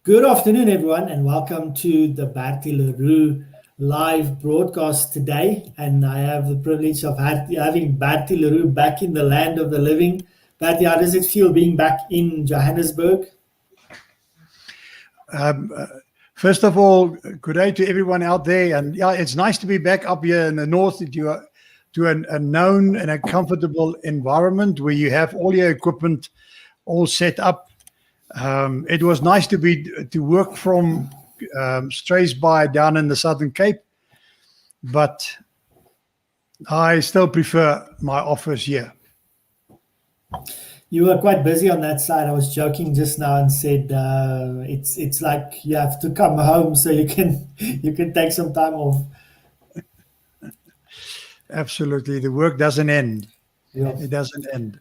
Good afternoon, everyone, and welcome to the Bertie Leroux live broadcast today. And I have the privilege of having Bertie Leroux back in the land of the living. Bertie, how does it feel being back in Johannesburg? Um, uh, First of all, good day to everyone out there. And yeah, it's nice to be back up here in the north to a known and a comfortable environment where you have all your equipment all set up. It was nice to work from Strathspey down in the Southern Cape, but I still prefer my office here. You were quite busy on that side. I was joking just now and said it's like you have to come home so you can take some time off. Absolutely, the work doesn't end. Yeah. It doesn't end.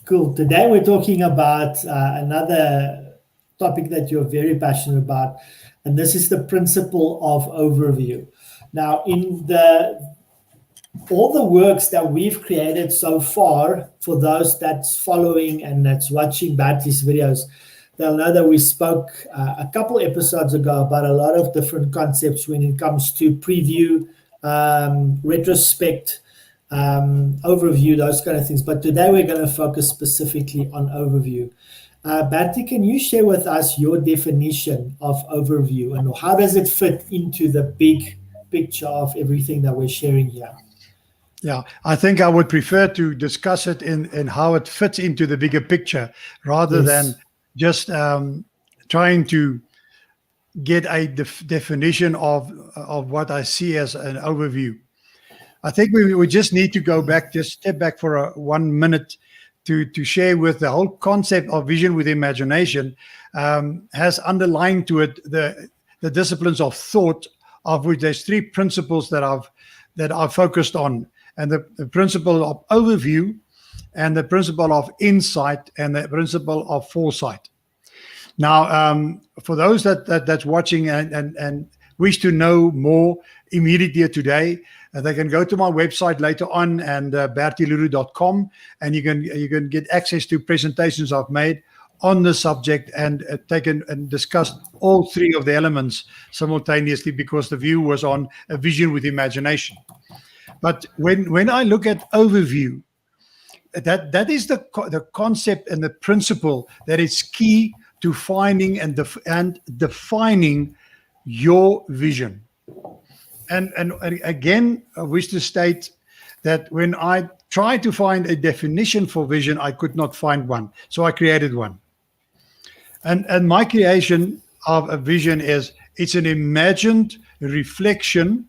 Cool. Today we're talking about another topic that you're very passionate about, and this is the principle of overview. Now, in the all the works that we've created so far, for those that's following and that's watching Bertie's videos, they'll know that we spoke a couple episodes ago about a lot of different concepts when it comes to preview, retrospect, overview, those kind of things. But today we're going to focus specifically on overview. Bertie, can you share with us your definition of overview and how does it fit into the big picture of everything that we're sharing here? Yeah, I think I would prefer to discuss it in how it fits into the bigger picture rather Yes. than just trying to get a definition of what I see as an overview. I think we just need to go back, just step back for 1 minute to share with the whole concept of vision with imagination has underlying to it the disciplines of thought, of which there's three principles that I've focused on. And the principle of overview, and the principle of insight, and the principle of foresight. Now, for those that's watching and wish to know more immediately today, they can go to my website later on and bertieleroux.com, and you can get access to presentations I've made on the subject and taken and discussed all three of the elements simultaneously, because the view was on a vision with imagination. But when I look at overview, that is the concept and the principle that is key to finding and defining your vision. And again, I wish to state that when I tried to find a definition for vision, I could not find one. So I created one. And my creation of a vision it's an imagined reflection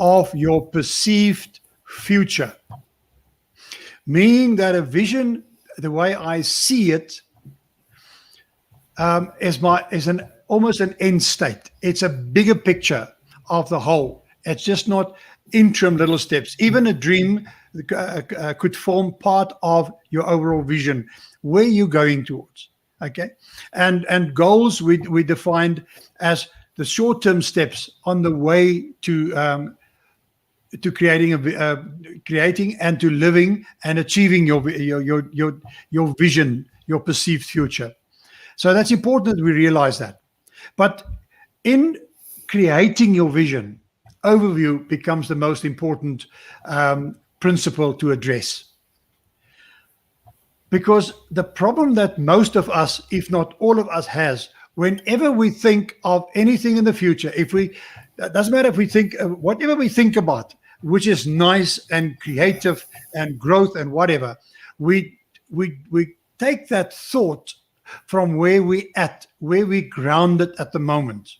of your perceived future, meaning that a vision, the way I see it, is almost an end state. It's a bigger picture of the whole. It's just not interim little steps. Even a dream could form part of your overall vision, where you're going towards. Okay, and goals we defined as the short-term steps on the way to creating and to living and achieving your vision, your perceived future. So that's important that we realize that. But in creating your vision, overview becomes the most important principle to address. Because the problem that most of us, if not all of us, has, whenever we think of anything in the future, it doesn't matter if we think, whatever we think about, which is nice and creative and growth and whatever, we take that thought from where we grounded at the moment,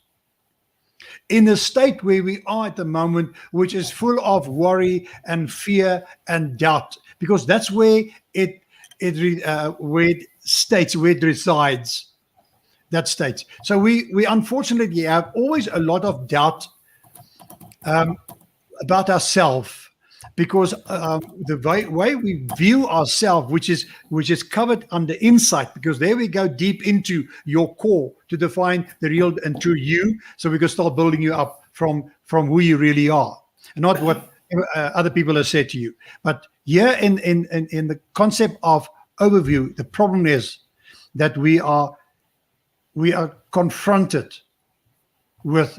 in a state where we are at the moment, which is full of worry and fear and doubt, because that's where it resides. That state. So we unfortunately have always a lot of doubt about ourselves, because the way we view ourselves, which is covered under insight, because there we go deep into your core to define the real and true you, so we can start building you up from who you really are, and not what other people have said to you. But here in the concept of overview, the problem is that we are we are confronted with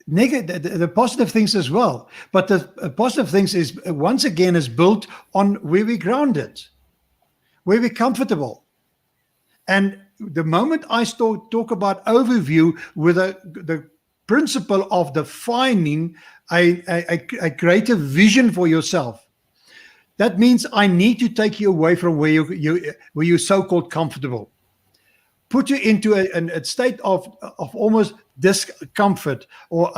the positive things as well. But the positive things is, once again, is built on where we grounded, where we're comfortable. And the moment I talk about overview with the principle of defining a greater vision for yourself, that means I need to take you away from where you're so-called comfortable, put you into a state of almost discomfort or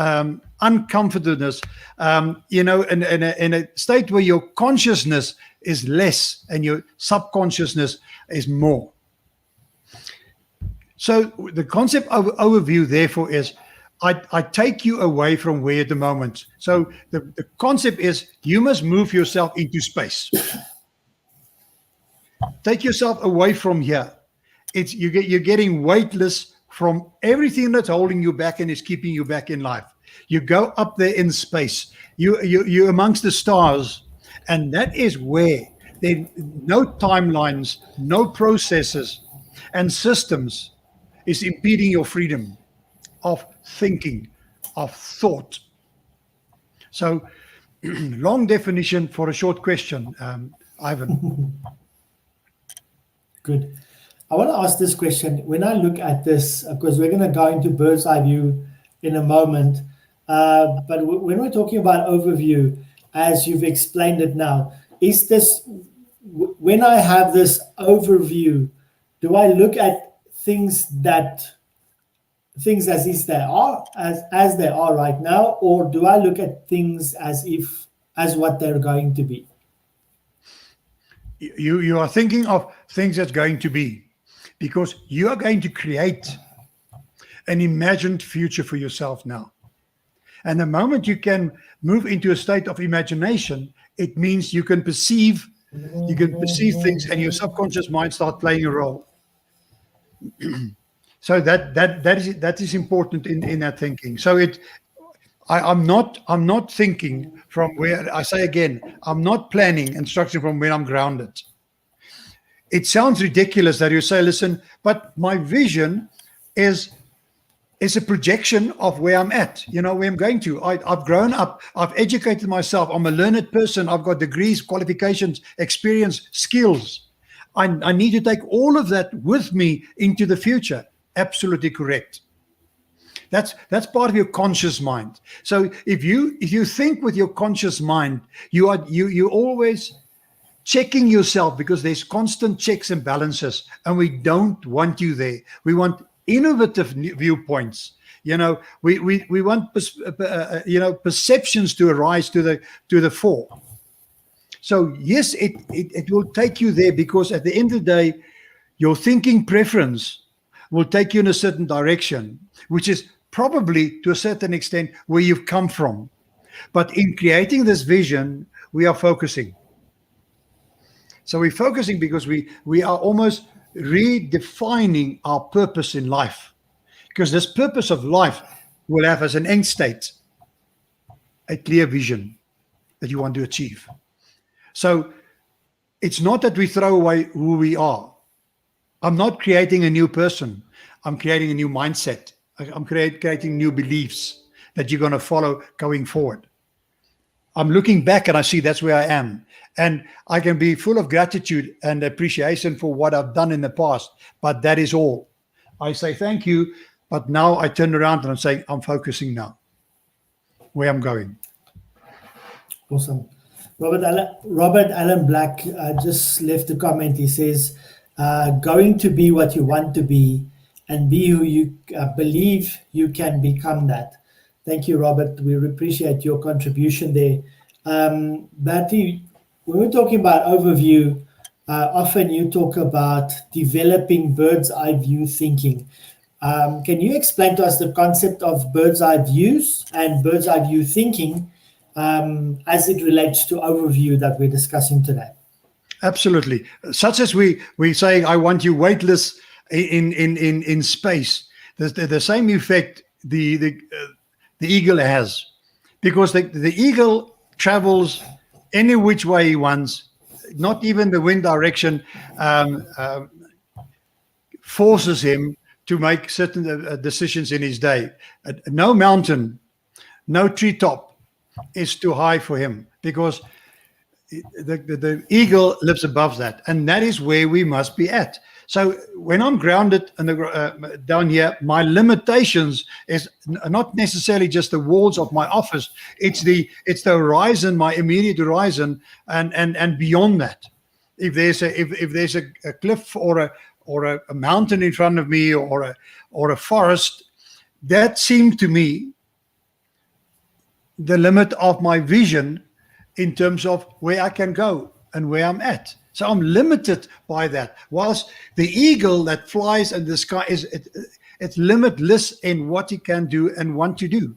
uncomfortableness, in a state where your consciousness is less and your subconsciousness is more. So the concept of overview, therefore, is I take you away from where at the moment. So the concept is you must move yourself into space. Take yourself away from here. You're getting weightless from everything that's holding you back and is keeping you back in life. You go up there in space. You're amongst the stars, and that is where there no timelines, no processes, and systems is impeding your freedom of thinking, of thought. So, long definition for a short question, Ivan. Good. I want to ask this question. When I look at this, because we're going to go into bird's eye view in a moment, but when we're talking about overview, as you've explained it now, is this, when I have this overview, do I look at things as if they are, as they are right now, or do I look at things as what they're going to be? You are thinking of things that's going to be, because you are going to create an imagined future for yourself now. And the moment you can move into a state of imagination, it means you can perceive things, and your subconscious mind start playing a role. So that is important in that thinking. So I'm not thinking from where, I say again, I'm not planning and structuring from where I'm grounded. It sounds ridiculous that you say, listen, but my vision is a projection of where I'm at, where I'm going to. I've grown up, I've educated myself, I'm a learned person, I've got degrees, qualifications, experience, skills. I need to take all of that with me into the future. Absolutely correct. That's part of your conscious mind. So if you think with your conscious mind, you always checking yourself, because there's constant checks and balances, and we don't want you there. We want innovative viewpoints. We want perceptions to arise to the fore. So yes, it will take you there, because at the end of the day, your thinking preference will take you in a certain direction, which is probably to a certain extent where you've come from. But in creating this vision, we are focusing. So we're focusing because we are almost redefining our purpose in life, because this purpose of life will have as an end state a clear vision that you want to achieve. So it's not that we throw away who we are. I'm not creating a new person. I'm creating a new mindset. I'm creating new beliefs that you're going to follow going forward. I'm looking back and I see that's where I am. And I can be full of gratitude and appreciation for what I've done in the past. But that is all. I say thank you. But now I turn around and I'm saying, I'm focusing now where I'm going. Awesome. Robert Allen Black just left a comment. He says, going to be what you want to be and be who you believe you can become that. Thank you, Robert. We appreciate your contribution there. Batty, when we're talking about overview, often you talk about developing bird's eye view thinking. Can you explain to us the concept of bird's eye views and bird's eye view thinking as it relates to overview that we're discussing today? Absolutely. Such as we saying, I want you weightless in space. The same effect the eagle has, because the eagle travels any which way he wants. Not even the wind direction forces him to make certain decisions in his day. No mountain, no treetop is too high for him, because the eagle lives above that, and that is where we must be at. So when I'm grounded down here, my limitations is not necessarily just the walls of my office. It's the horizon, my immediate horizon, and beyond that. If there's a cliff or a mountain in front of me, or a forest, that seems to me the limit of my vision in terms of where I can go and where I'm at. So I'm limited by that. Whilst the eagle that flies in the sky it's limitless in what he can do and want to do.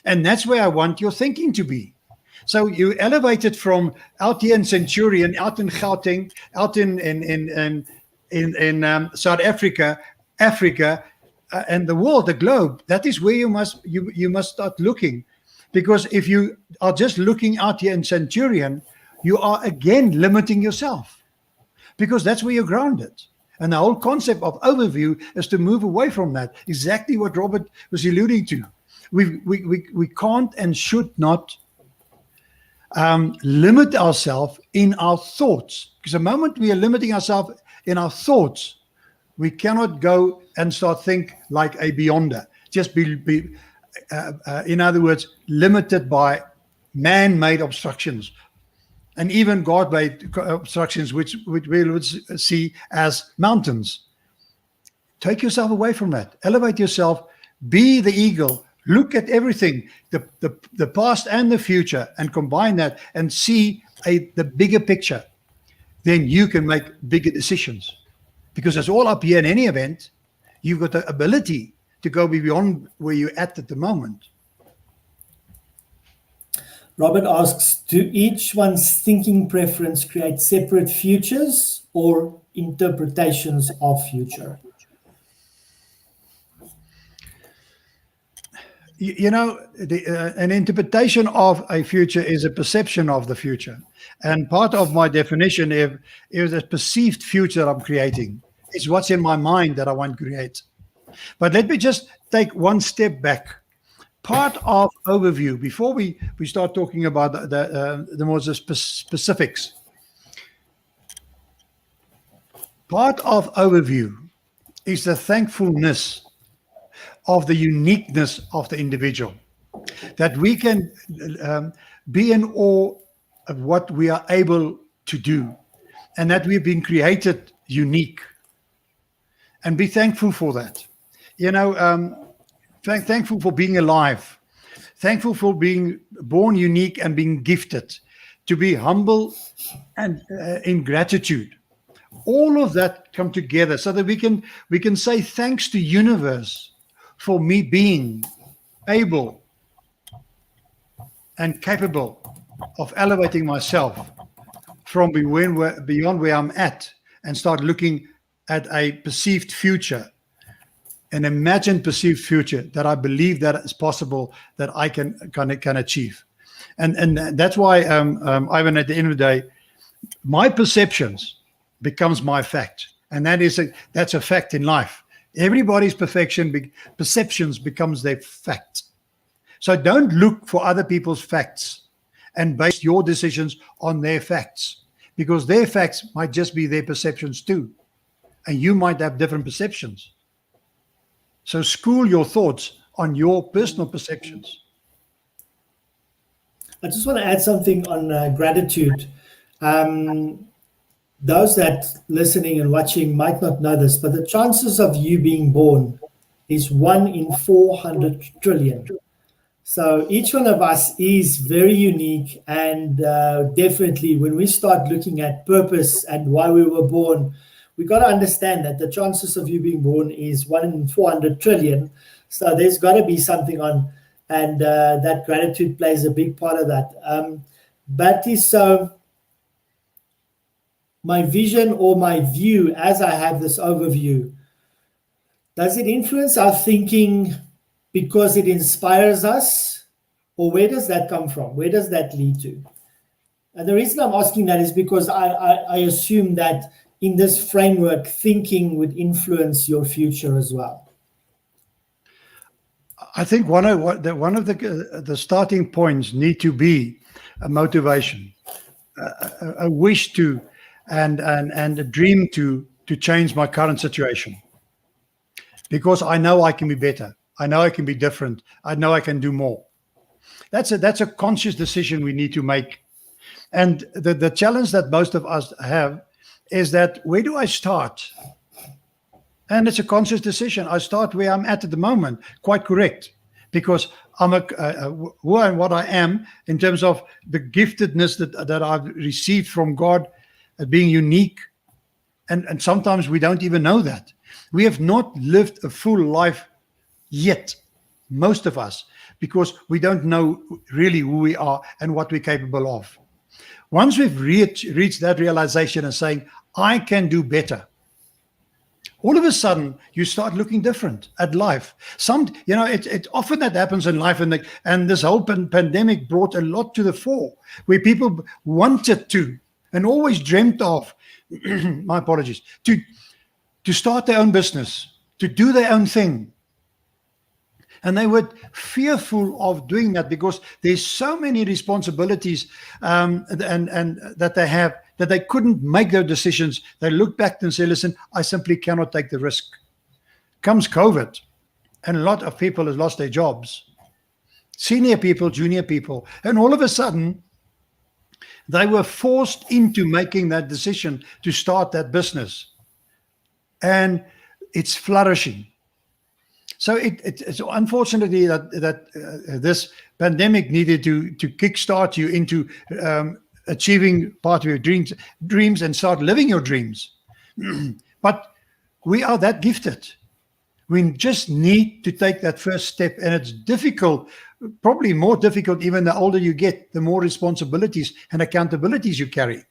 And that's where I want your thinking to be. So you elevate it from out here in Centurion, out in Gauteng, out in South Africa, and the world, the globe. That is where you must start looking. Because if you are just looking out here in Centurion, you are again limiting yourself, because that's where you're grounded. And the whole concept of overview is to move away from that. Exactly what Robert was alluding to. We can't and should not limit ourselves in our thoughts, because the moment we are limiting ourselves in our thoughts, we cannot go and start think like a beyonder. Just be in other words, limited by man-made obstructions, and even God-made obstructions, which we would see as mountains. Take yourself away from that. Elevate yourself. Be the eagle. Look at everything, the past and the future, and combine that and see the bigger picture. Then you can make bigger decisions, because it's all up here in any event. You've got the ability to go beyond where you're at the moment. Robert asks, do each one's thinking preference create separate futures or interpretations of future? An interpretation of a future is a perception of the future. And part of my definition is a perceived future I'm creating. It's what's in my mind that I want to create. But let me just take one step back. Part of overview, before we start talking about the more specifics, part of overview is the thankfulness of the uniqueness of the individual, that we can be in awe of what we are able to do, and that we've been created unique, and be thankful for that. Thankful for being alive, thankful for being born unique and being gifted, to be humble and in gratitude. All of that come together so that we can say thanks to universe for me being able and capable of elevating myself from beyond where I'm at, and start looking at a perceived future, an imagined perceived future that I believe that is possible, that I can achieve. And that's why, Ivan, at the end of the day, my perceptions becomes my fact. And that's a fact in life. Everybody's perceptions becomes their fact. So don't look for other people's facts and base your decisions on their facts, because their facts might just be their perceptions too. And you might have different perceptions. So school your thoughts on your personal perceptions. I just want to add something on gratitude. Those that listening and watching might not know this, but the chances of you being born is 1 in 400 trillion. So each one of us is very unique, and definitely when we start looking at purpose and why we were born, we got to understand that the chances of you being born is 1 in 400 trillion. So there's got to be something on, and that gratitude plays a big part of that. But so my vision or my view as I have this overview, does it influence our thinking because it inspires us, or where does that come from? Where does that lead to? And the reason I'm asking that is because I assume that in this framework, thinking would influence your future as well? I think one of the starting points need to be a motivation, a wish to, and a dream to change my current situation, because I know I can be better. I know I can be different. I know I can do more. That's a conscious decision we need to make. And the challenge that most of us have is that, where do I start? And it's a conscious decision. I start where I'm at the moment, quite correct, because I'm who and what I am in terms of the giftedness that I've received from God, being unique. And sometimes we don't even know that. We have not lived a full life yet, most of us, because we don't know really who we are and what we're capable of. Once we've reached that realization and saying, I can do better, all of a sudden you start looking different at life. It's often that happens in life, and this whole pandemic brought a lot to the fore, where people wanted to and always dreamt of, my apologies, to start their own business, to do their own thing. And they were fearful of doing that because there's so many responsibilities and that they have, that they couldn't make their decisions. They looked back and said, listen, I simply cannot take the risk. Comes COVID, and a lot of people have lost their jobs. Senior people, junior people. And all of a sudden, they were forced into making that decision to start that business. And it's flourishing. So it's unfortunately that this pandemic needed to kickstart you into achieving part of your dreams and start living your dreams. But we are that gifted. We just need to take that first step, and it's difficult, probably more difficult even the older you get, the more responsibilities and accountabilities you carry,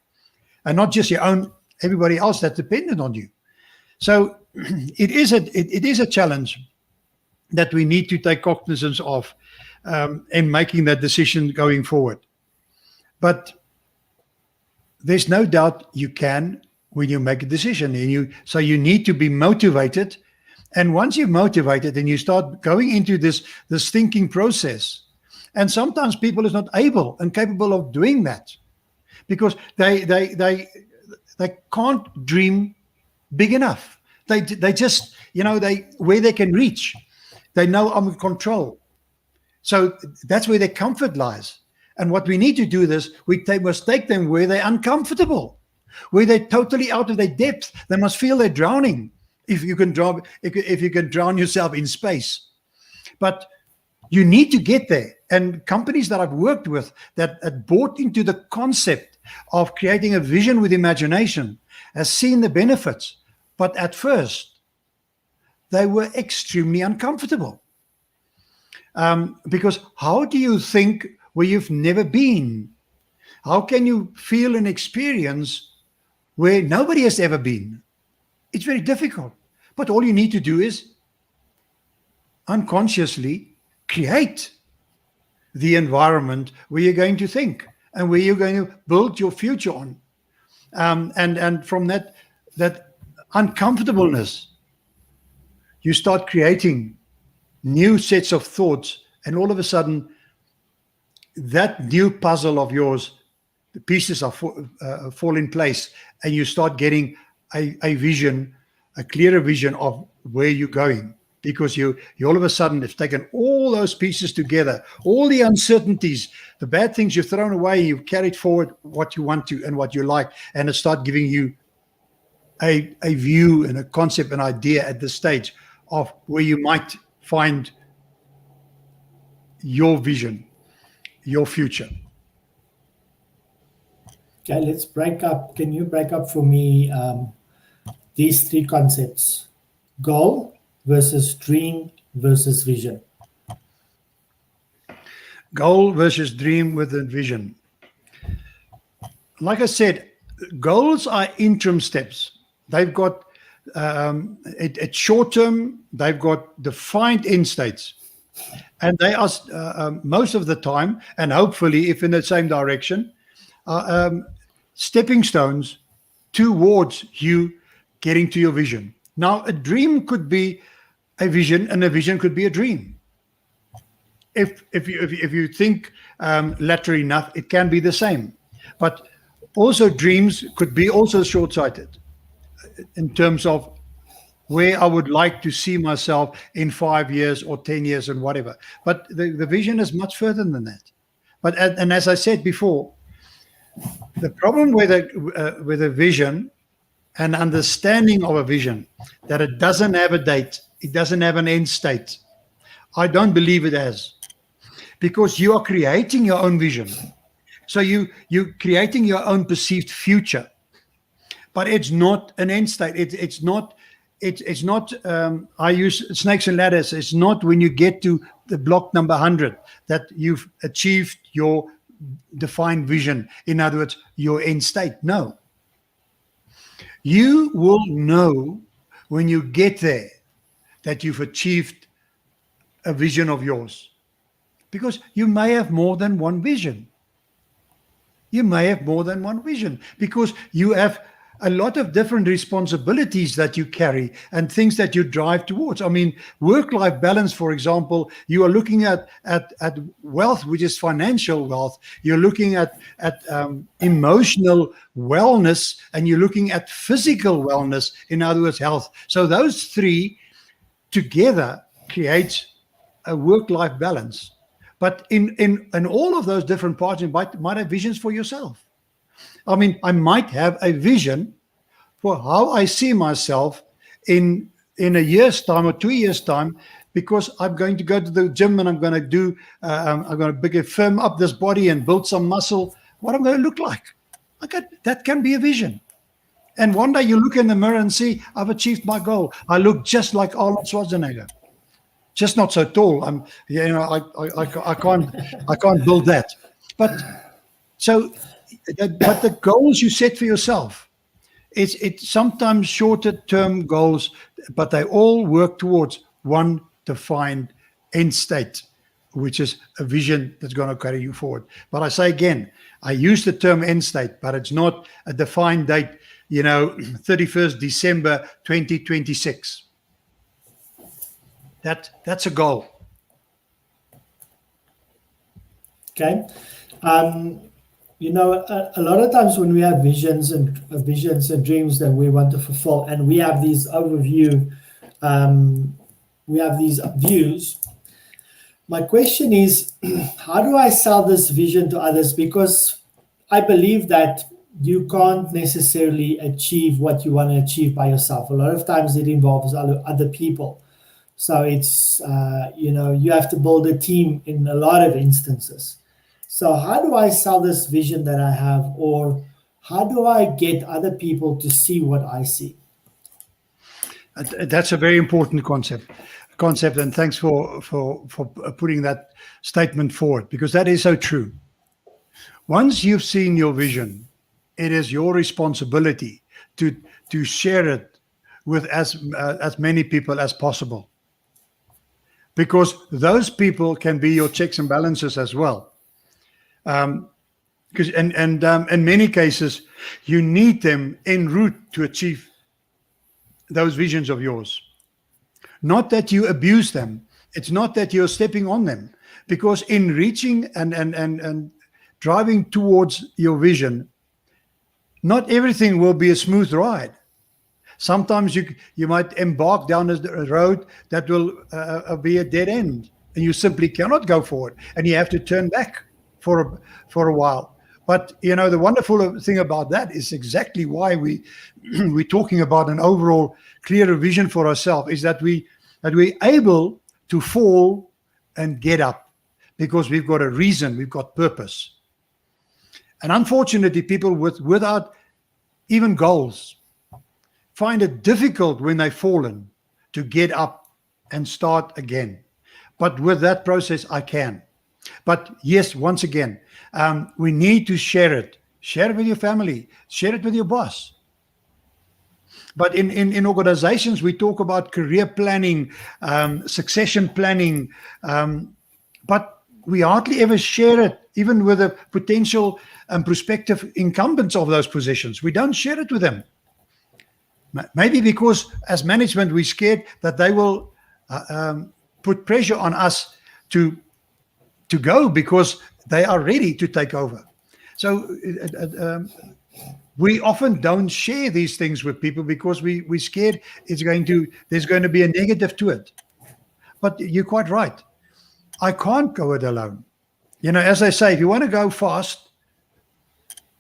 and not just your own, everybody else that's dependent on you. So it is a challenge that we need to take cognizance of in making that decision going forward. But there's no doubt you can when you make a decision. So you need to be motivated. And once you're motivated and you start going into this thinking process, and sometimes people is not able and capable of doing that because they can't dream big enough. They just, where they can reach. They know I'm in control. So that's where their comfort lies. And what we need to do is we must take them where they're uncomfortable, where they're totally out of their depth. They must feel they're drowning. If you can drown yourself in space. But you need to get there. And companies that I've worked with that bought into the concept of creating a vision with imagination has seen the benefits. But at first, they were extremely uncomfortable. Because how do you think where you've never been? How can you feel an experience where nobody has ever been? It's very difficult. But all you need to do is unconsciously create the environment where you're going to think and where you're going to build your future on. And from that uncomfortableness, you start creating new sets of thoughts, and all of a sudden, that new puzzle of yours, the pieces fall in place, and you start getting a vision, a clearer vision of where you're going, because you all of a sudden have taken all those pieces together, all the uncertainties, the bad things you've thrown away, you've carried forward what you want to and what you like, and it start giving you a view and a concept, an idea at this stage of where you might find your vision, your future. Okay, let's break up. Can you break up for me these three concepts? Goal versus dream versus vision. Goal versus dream with a vision. Like I said, goals are interim steps. They've got it's short term, they've got defined end states, and they are most of the time, and hopefully if in the same direction, stepping stones towards you getting to your vision. Now, a dream could be a vision, and a vision could be a dream. If you think later enough, it can be the same. But also dreams could be also short-sighted in terms of where I would like to see myself in 5 years or 10 years and whatever. But the vision is much further than that. But and as I said before, the problem with a vision and understanding of a vision, that it doesn't have a date, it doesn't have an end state. I don't believe it has, because you are creating your own vision. So you're creating your own perceived future, but it's not an end state. It's not. I use snakes and ladders. It's not when you get to the block number 100 that you've achieved your defined vision. In other words, your end state. No. You will know when you get there that you've achieved a vision of yours, because you may have more than one vision. You may have more than one vision because you have a lot of different responsibilities that you carry and things that you drive towards. I mean, work-life balance, for example, you are looking at wealth, which is financial wealth. You're looking at emotional wellness, and you're looking at physical wellness, in other words, health. So those three together create a work-life balance. But in all of those different parts, you might have visions for yourself. I mean, I might have a vision for how I see myself in a year's time or 2 years' time, because I'm going to go to the gym and I'm going to firm up this body and build some muscle. What I'm going to look like. That can be a vision. And one day you look in the mirror and see, I've achieved my goal. I look just like Arnold Schwarzenegger. Just not so tall. I can't build that. But the goals you set for yourself, it's sometimes shorter term goals, but they all work towards one defined end state, which is a vision that's going to carry you forward. But I say again, I use the term end state, but it's not a defined date, 31st December 2026. That's a goal. Okay. A lot of times when we have visions and dreams that we want to fulfill, and we have these views. My question is, how do I sell this vision to others? Because I believe that you can't necessarily achieve what you want to achieve by yourself. A lot of times it involves other people. So it's, you have to build a team in a lot of instances. So how do I sell this vision that I have, or how do I get other people to see what I see? That's a very important concept, and thanks for putting that statement forward, because that is so true. Once you've seen your vision, it is your responsibility to share it with as many people as possible, because those people can be your checks and balances as well. Because in many cases, you need them en route to achieve those visions of yours. Not that you abuse them. It's not that you're stepping on them, because in reaching and driving towards your vision, not everything will be a smooth ride. Sometimes you might embark down a road that will be a dead end, and you simply cannot go forward, and you have to turn back for a while. But the wonderful thing about that is exactly why we're talking about an overall clearer vision for ourselves, is that we're able to fall and get up, because we've got a reason, we've got purpose. And unfortunately, people without even goals find it difficult when they've fallen to get up and start again. But with that process, I can. But yes, once again, we need to share it. Share it with your family. Share it with your boss. But in organizations, we talk about career planning, succession planning. But we hardly ever share it, even with the potential and prospective incumbents of those positions. We don't share it with them. Maybe because as management, we're scared that they will put pressure on us to go because they are ready to take over. So we often don't share these things with people because we're scared there's going to be a negative to it. But you're quite right. I can't go it alone. As I say, if you want to go fast,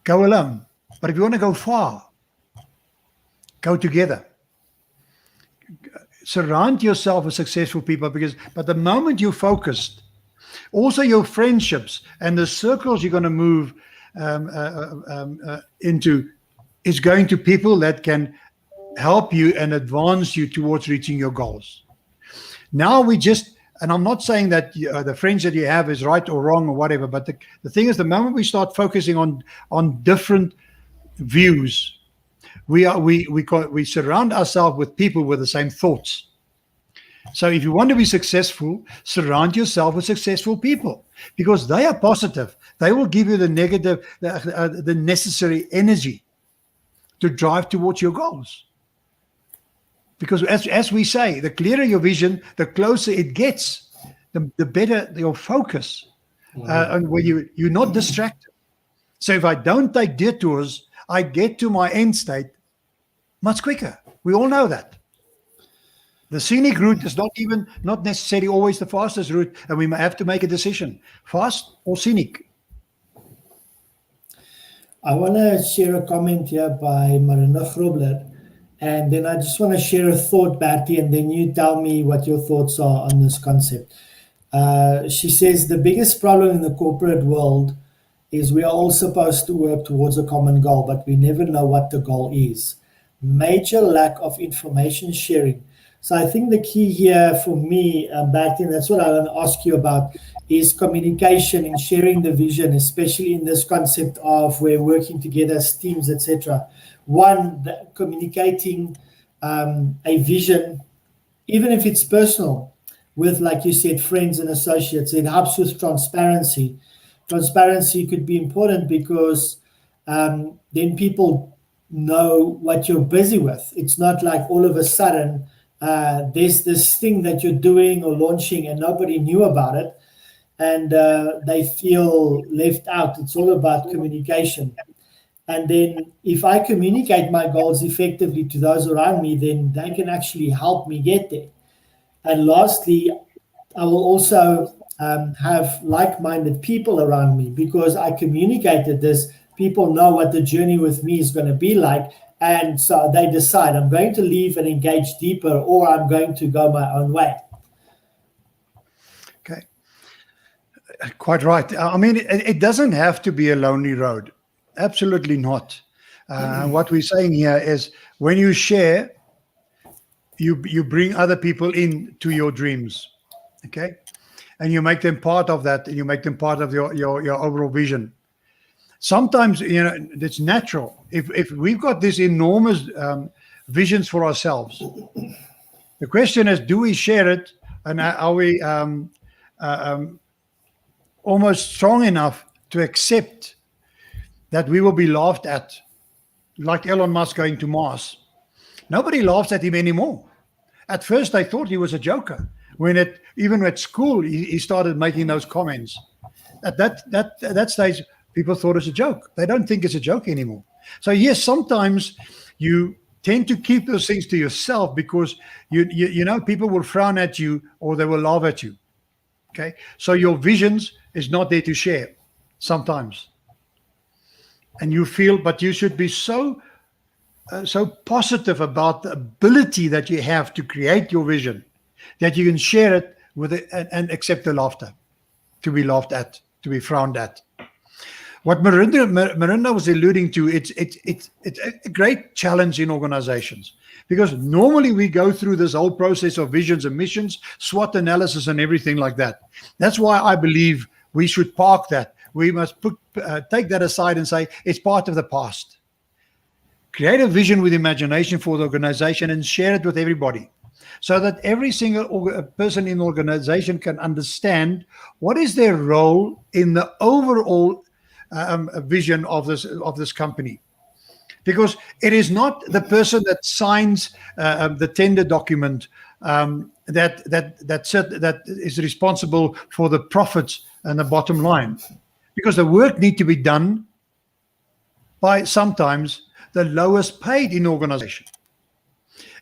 go alone. But if you want to go far, go together. Surround yourself with successful people but the moment you're focused, also your friendships and the circles you're going to move into is going to people that can help you and advance you towards reaching your goals. Now and I'm not saying that the friends that you have is right or wrong or whatever, but the thing is, the moment we start focusing on different views, we surround ourselves with people with the same thoughts. So if you want to be successful, surround yourself with successful people because they are positive. They will give you the necessary energy to drive towards your goals. Because as we say, the clearer your vision, the closer it gets, the better your focus, and where you're not distracted. So if I don't take detours, I get to my end state much quicker. We all know that. The scenic route is not necessarily always the fastest route, and we have to make a decision: fast or scenic. I want to share a comment here by Marinda Grobler. And then I just want to share a thought, Bertie, and then you tell me what your thoughts are on this concept. She says, the biggest problem in the corporate world is we are all supposed to work towards a common goal, but we never know what the goal is. Major lack of information sharing. So I think the key here for me, Bertie, and that's what I want to ask you about, is communication and sharing the vision, especially in this concept of we're working together as teams, etc. One, communicating a vision, even if it's personal, with, like you said, friends and associates. It helps with transparency. Transparency could be important because then people know what you're busy with. It's not like all of a sudden there's this thing that you're doing or launching and nobody knew about it, and they feel left out. It's all about communication. And then if I communicate my goals effectively to those around me, then they can actually help me get there. And lastly, I will also have like-minded people around me because I communicated this. People know what the journey with me is going to be like. And so they decide I'm going to leave and engage deeper, or I'm going to go my own way. Okay. Quite right. I mean, it doesn't have to be a lonely road. Absolutely not. What we're saying here is when you share, you bring other people into your dreams, okay? And you make them part of that, and you make them part of your overall vision. Sometimes, it's natural. If we've got these enormous visions for ourselves, the question is, do we share it, and are we almost strong enough to accept that we will be laughed at, like Elon Musk going to Mars? Nobody laughs at him anymore. At first, I thought he was a joker. Even at school, he started making those comments. At that stage, people thought it's a joke. They don't think it's a joke anymore. So yes, sometimes you tend to keep those things to yourself because you know people will frown at you or they will laugh at you. Okay, so your visions is not there to share sometimes. And you feel, but you should be so positive about the ability that you have to create your vision that you can share it with it and accept the laughter, to be laughed at, to be frowned at. What Marinda was alluding to, it's a great challenge in organizations because normally we go through this whole process of visions and missions, SWOT analysis, and everything like that. That's why I believe we should park that. We must take that aside and say it's part of the past. Create a vision with imagination for the organization and share it with everybody. so that every single person in the organization can understand what is their role in the overall vision of this company. Because it is not the person that signs the tender document that is responsible for the profits and the bottom line, because the work needs to be done by sometimes the lowest paid in the organization,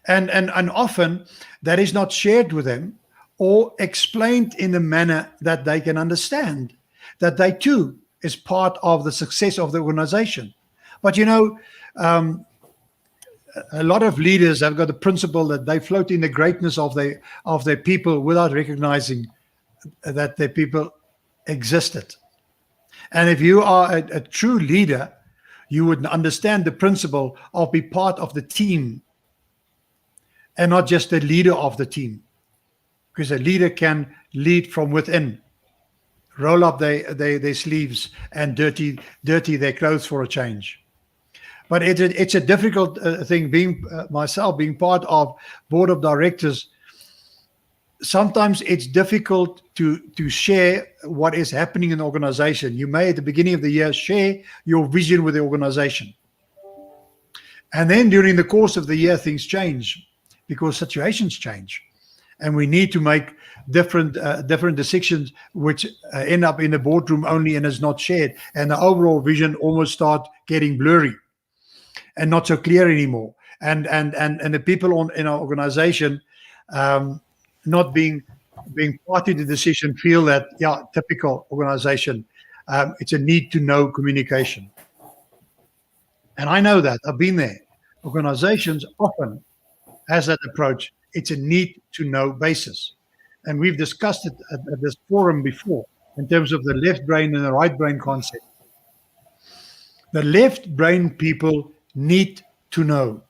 and often that is not shared with them or explained in a manner that they can understand that they too is part of the success of the organization. But a lot of leaders have got the principle that they float in the greatness of their people without recognizing that their people existed. And if you are a true leader, you would understand the principle of be part of the team and not just the leader of the team, because a leader can lead from within, roll up their sleeves and dirty their clothes for a change. But it's a difficult thing, being myself, being part of board of directors. Sometimes it's difficult to share what is happening in the organization. You may, at the beginning of the year, share your vision with the organization. And then during the course of the year, things change because situations change. And we need to make different decisions which end up in the boardroom only and is not shared. And the overall vision almost start getting blurry and not so clear anymore. And the people in our organization not being party to the decision feel that, typical organization, it's a need to know communication. And I know that, I've been there. Organizations often has that approach. It's a need to know basis. And we've discussed it at this forum before in terms of the left brain and the right brain concept. The left brain people need to know.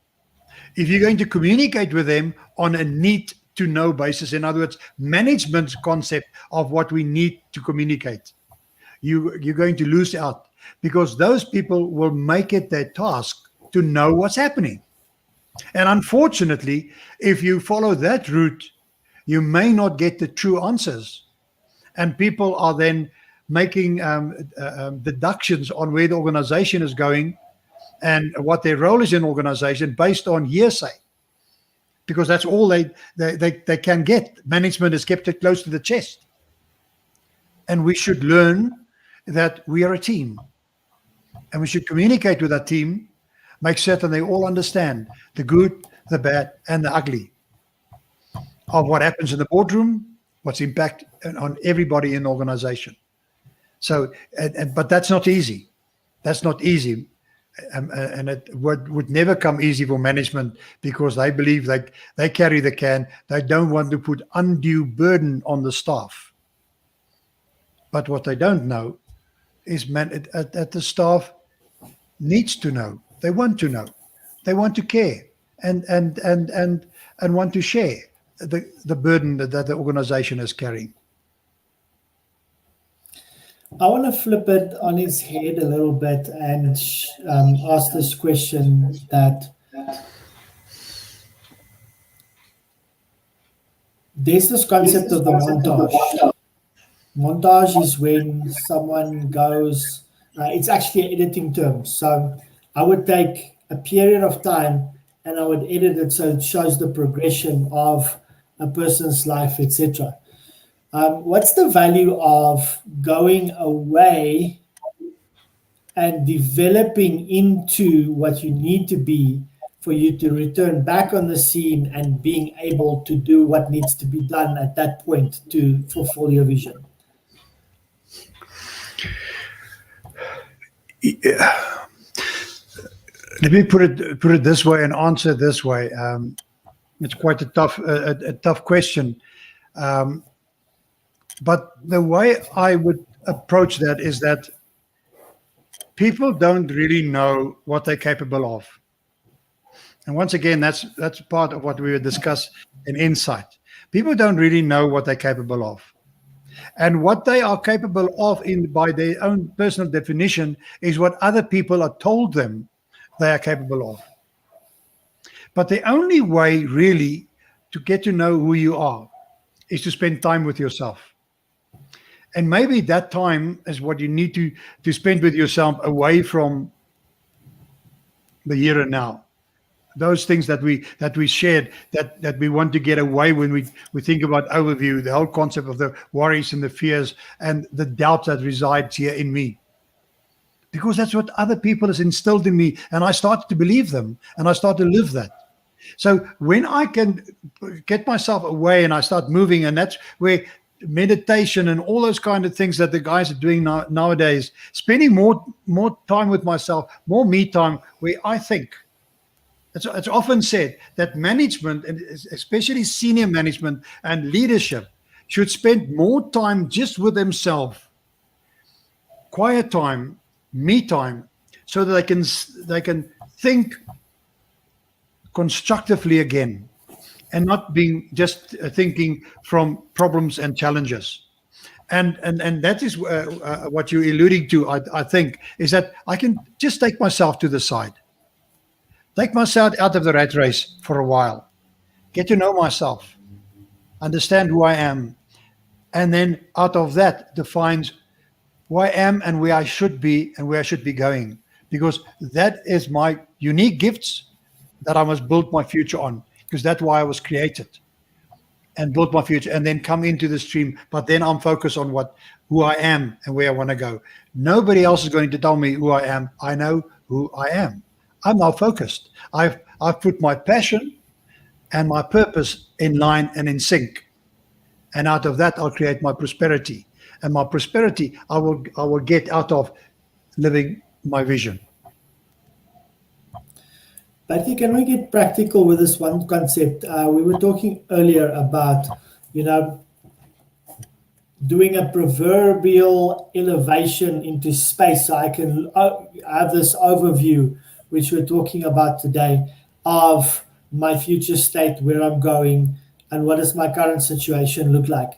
If you're going to communicate with them on a need to know basis, in other words, management's concept of what we need to communicate, you're going to lose out, because those people will make it their task to know what's happening. And unfortunately, if you follow that route, you may not get the true answers. And people are then making deductions on where the organization is going and what their role is in organization based on hearsay, because that's all they can get. Management has kept it close to the chest. And we should learn that we are a team, and we should communicate with our team, make certain they all understand the good, the bad, and the ugly of what happens in the boardroom, what's impact on everybody in the organization. So, but that's not easy. That's not easy. And it would never come easy for management, because they believe they carry the can. They don't want to put undue burden on the staff. But what they don't know is that the staff needs to know. They want to know. They want to care and want to share the burden that the organization is carrying. I want to flip it on its head a little bit and ask this question, that there's this concept of the montage. Montage is when someone goes, it's actually an editing term. So I would take a period of time and I would edit it so it shows the progression of a person's life, etc. What's the value of going away and developing into what you need to be for you to return back on the scene and being able to do what needs to be done at that point to fulfill your vision? Yeah. Let me put it this way and answer this way. It's quite a tough question. But the way I would approach that is that people don't really know what they're capable of. And once again, that's part of what we will discuss in Insight. People don't really know what they're capable of. And what they are capable of by their own personal definition is what other people are told them they are capable of. But the only way really to get to know who you are is to spend time with yourself. And maybe that time is what you need to spend with yourself away from the here and now. Those things that we shared, that we want to get away when we think about overview, the whole concept of the worries and the fears and the doubt that resides here in me. Because that's what other people has instilled in me, and I started to believe them, and I started to live that. So when I can get myself away and I start moving, and that's where meditation and all those kind of things that the guys are doing nowadays, spending more time with myself, more me time, where I think, it's often said that management, and especially senior management and leadership, should spend more time just with themselves, quiet time, me time, so that they can think constructively again, and not being just thinking from problems and challenges. And that is what you're alluding to, I think, is that I can just take myself to the side, take myself out of the rat race for a while, get to know myself, understand who I am, and then out of that defines who I am and where I should be and where I should be going, because that is my unique gifts that I must build my future on, because that's why I was created, and build my future and then come into the stream. But then I'm focused on who I am and where I want to go. Nobody else is going to tell me who I am. I know who I am. I'm now focused. I've put my passion and my purpose in line and in sync. And out of that, I'll create my prosperity. And my prosperity, I will get out of living my vision. Patty, can we get practical with this one concept? We were talking earlier about, doing a proverbial elevation into space, so I can have this overview, which we're talking about today, of my future state, where I'm going, and what does my current situation look like.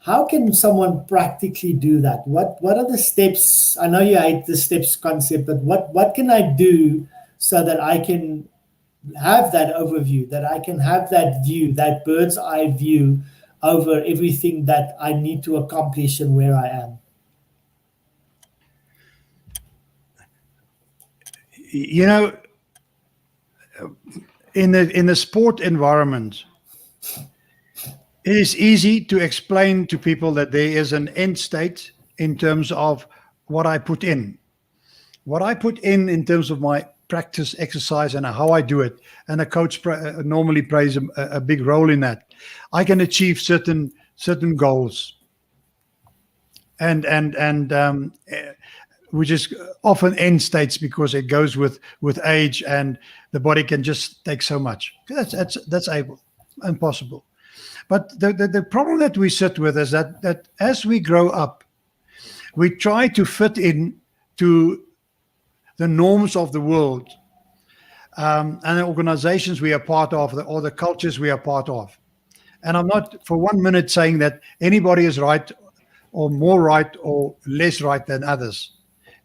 How can someone practically do that? What are the steps? I know you hate the steps concept, but what can I do so that I can have that overview, that I can have that view, that bird's eye view over everything that I need to accomplish and where I am? In the sport environment, it is easy to explain to people that there is an end state in terms of what I put in. What I put in terms of my practice, exercise, and how I do it, and a coach normally plays a big role in that. I can achieve certain goals, and which is often end states, because it goes with age, and the body can just take so much. That's impossible. But the problem that we sit with is that as we grow up, we try to fit in to the norms of the world, and the organizations we are part of, or the cultures we are part of. And I'm not for 1 minute saying that anybody is right or more right or less right than others.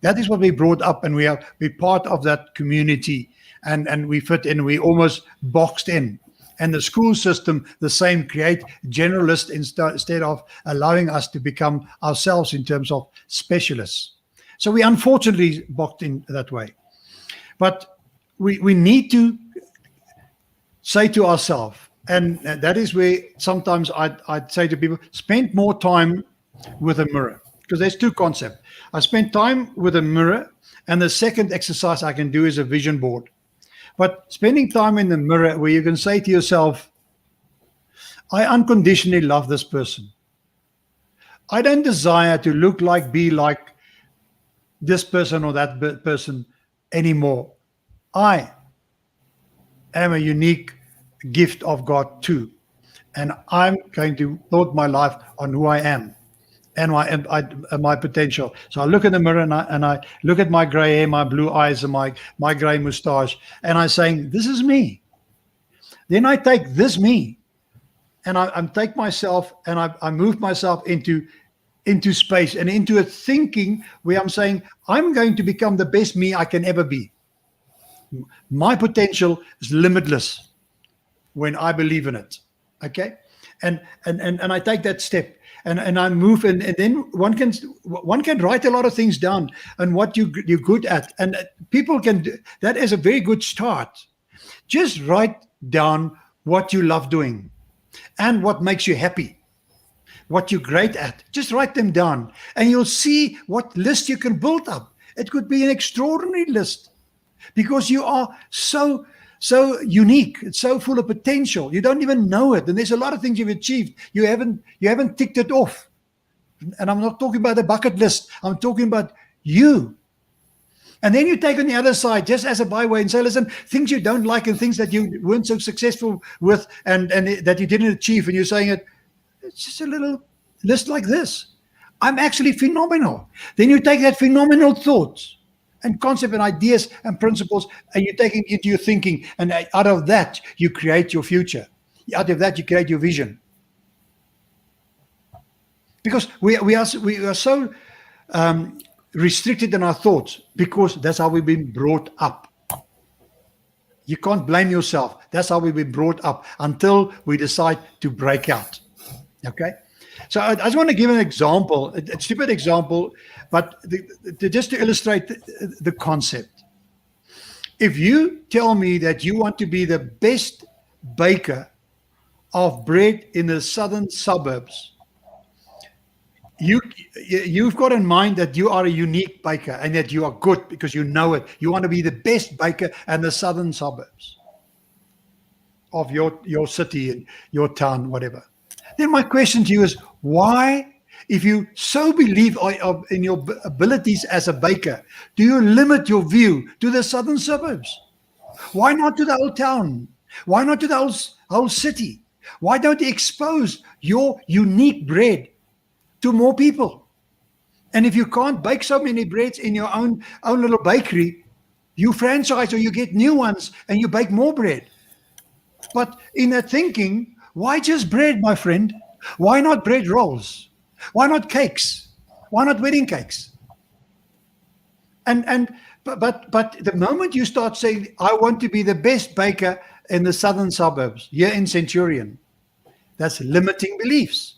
That is what we brought up, and we're part of that community, and we fit in, we almost boxed in. And the school system, the same, create generalists instead of allowing us to become ourselves in terms of specialists. So we unfortunately boxed in that way. But we need to say to ourselves, and that is where sometimes I'd say to people, spend more time with a mirror, because there's two concepts. I spend time with a mirror, and the second exercise I can do is a vision board. But spending time in the mirror where you can say to yourself, I unconditionally love this person. I don't desire to look like, be like this person or that person anymore. I am a unique gift of God too. And I'm going to build my life on who I am and my potential. So I look in the mirror and I look at my gray hair, my blue eyes, and my gray mustache, and I'm saying, this is me. Then I take this me, and I take myself and I move myself into space and into a thinking where I'm saying, I'm going to become the best me I can ever be. My potential is limitless when I believe in it. Okay, and I take that step, and I move, and then one can write a lot of things down and what you're good at, and people can do that as a very good start. Just write down what you love doing and what makes you happy, what you're great at. Just write them down, and you'll see what list you can build up. It could be an extraordinary list because you are so unique. It's so full of potential. You don't even know it, and there's a lot of things you've achieved. You haven't ticked it off. And I'm not talking about the bucket list. I'm talking about you. And then you take on the other side, just as a byway, and say, listen, things you don't like and things that you weren't so successful with and that you didn't achieve, and you're saying it's just a little list like this. I'm actually phenomenal. Then you take that phenomenal thoughts and concept and ideas and principles, and you take it into your thinking, and out of that you create your future. Out of that you create your vision. Because we are so restricted in our thoughts, because that's how we've been brought up. You can't blame yourself. That's how we've been brought up until we decide to break out. Okay? So I just want to give an example, a stupid example, but just to illustrate the concept. If you tell me that you want to be the best baker of bread in the southern suburbs, you've got in mind that you are a unique baker and that you are good because you know it. You want to be the best baker in the southern suburbs of your city and your town, whatever. Then my question to you is, why, if you so believe in your abilities as a baker, do you limit your view to the southern suburbs? Why not to the whole town? Why not to the whole city? Why don't you expose your unique bread to more people? And if you can't bake so many breads in your own little bakery, you franchise or you get new ones and you bake more bread. But in that thinking, why just bread, my friend? Why not bread rolls? Why not cakes? Why not wedding cakes? But the moment you start saying, I want to be the best baker in the southern suburbs, here in Centurion, that's limiting beliefs.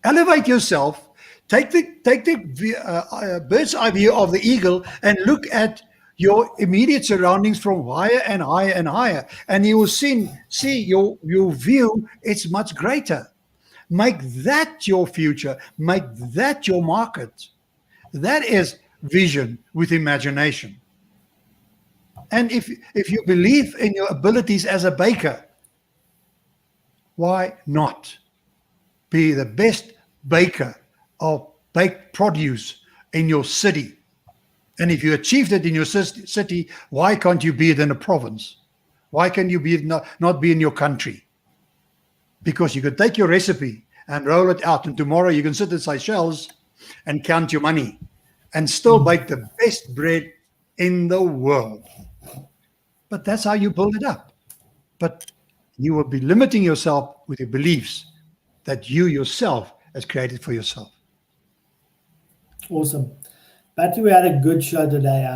Elevate yourself, take the bird's eye view of the eagle and look at your immediate surroundings from higher and higher and higher, and you will see your view, it's much greater. Make that your future, make that your market. That is vision with imagination. And if you believe in your abilities as a baker, why not be the best baker of baked produce in your city? And if you achieved it in your city, why can't you be it in a province? Why can you be not be in your country? Because you could take your recipe and roll it out, and tomorrow you can sit in Seychelles and count your money and still bake the best bread in the world. But that's how you build it up. But you will be limiting yourself with your beliefs that you yourself has created for yourself. Awesome. Patty, we had a good show today.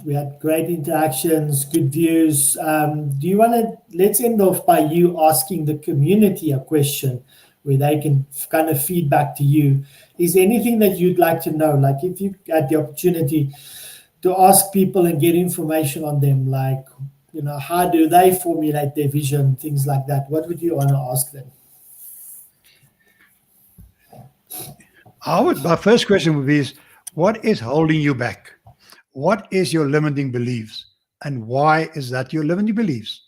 We had great interactions, good views. Do you want to, let's end off by you asking the community a question where they can kind of feedback to you. Is there anything that you'd like to know? Like if you had the opportunity to ask people and get information on them, like, you know, how do they formulate their vision, things like that? What would you want to ask them? My first question would be what is holding you back? What is your limiting beliefs? And why is that your limiting beliefs?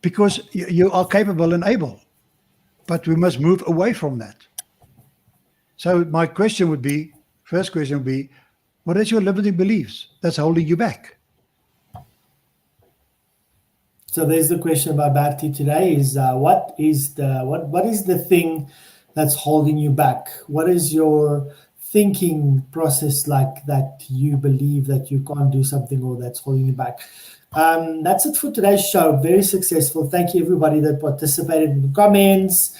Because you are capable and able, but we must move away from that. So my question would be, first question would be, what is your limiting beliefs that's holding you back? So there's the question by Bertie today is what is the thing that's holding you back? What is your thinking process like that you believe that you can't do something or that's holding you back? That's it for today's show. Very successful. Thank you everybody that participated in the comments.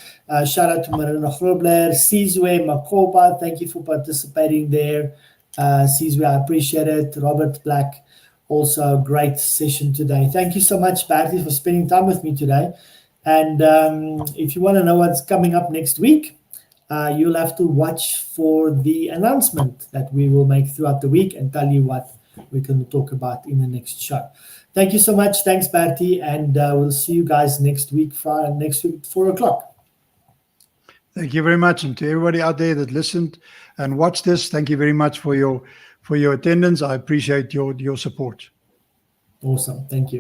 Shout out to Marina Grobler, Sizwe, Makoba. Thank you for participating there. Sizwe, I appreciate it. Robert Black, also a great session today. Thank you so much, Bertie, for spending time with me today. And if you want to know what's coming up next week, you'll have to watch for the announcement that we will make throughout the week and tell you what we're going to talk about in the next show. Thank you so much. Thanks, Bertie. And we'll see you guys next week, next week at 4 o'clock. Thank you very much. And to everybody out there that listened and watched this, thank you very much for your attendance. I appreciate your support. Awesome. Thank you.